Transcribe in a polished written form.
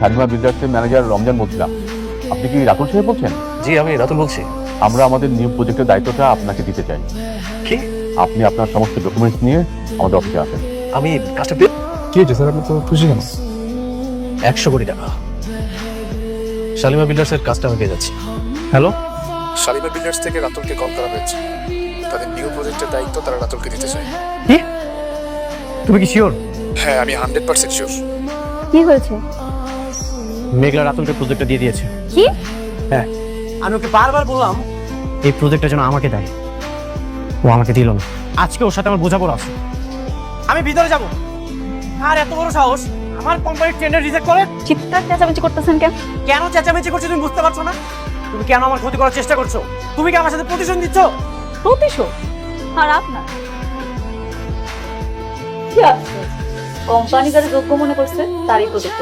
Shalimar বিল্ডার্সের manager Ramzan বলছিলাম। আপনি কি রাতুল সাহেব বলছেন? জি, আমি রাতুল বলছি। আমরা আমাদের নিউ প্রজেক্টের দায়িত্বটা আপনাকে দিতে চাই। কি? আপনি আপনার সমস্ত ডকুমেন্টস নিয়ে আমাদের অফিসে আসেন। আমি কাজটা পেয়ে কি হয়েছে স্যার, আপনি তো খুশি কেন? 100 কোটি টাকা শালিমা বিল্ডার্সের কাজটা আমি পেয়ে যাচ্ছি। হ্যালো, শালিমা বিল্ডার্স থেকে রাতুলকে কল করা হয়েছে। তাদের নিউ প্রজেক্টের দায়িত্ব তারা রাতুলকে দিতে চায়। কি? তুমি কি শিওর? হ্যাঁ, আমি 100% শিওর। কি হয়েছে? মেঘলা রাতুলকে প্রজেক্টটা দিয়ে দিয়েছে। কি? হ্যাঁ, আমি ওকে বারবার বললাম এই প্রজেক্টটা যেন আমাকে দেয়, ও আমাকে দিল না। আজকে ওর সাথে আমার বোঝাপড়া আছে। আমি ভিতরে যাব। আর এত বড় সাহস আমার কোম্পানির টেন্ডার রিজেক্ট করে? চিৎকার চেঁচামেচি করতেছেন কেন? কেন চেঁচামেচি করছো তুমি বুঝতে পারছো না? তুমি কেন আমার ক্ষতি করার চেষ্টা করছো? তুমি কি আমার সাথে প্রতিশোধ দিচ্ছ? প্রতিশোধ? আর আপনার কি আছে? কোম্পানি যারা যোগ্য মনে করছে তারই প্রজেক্ট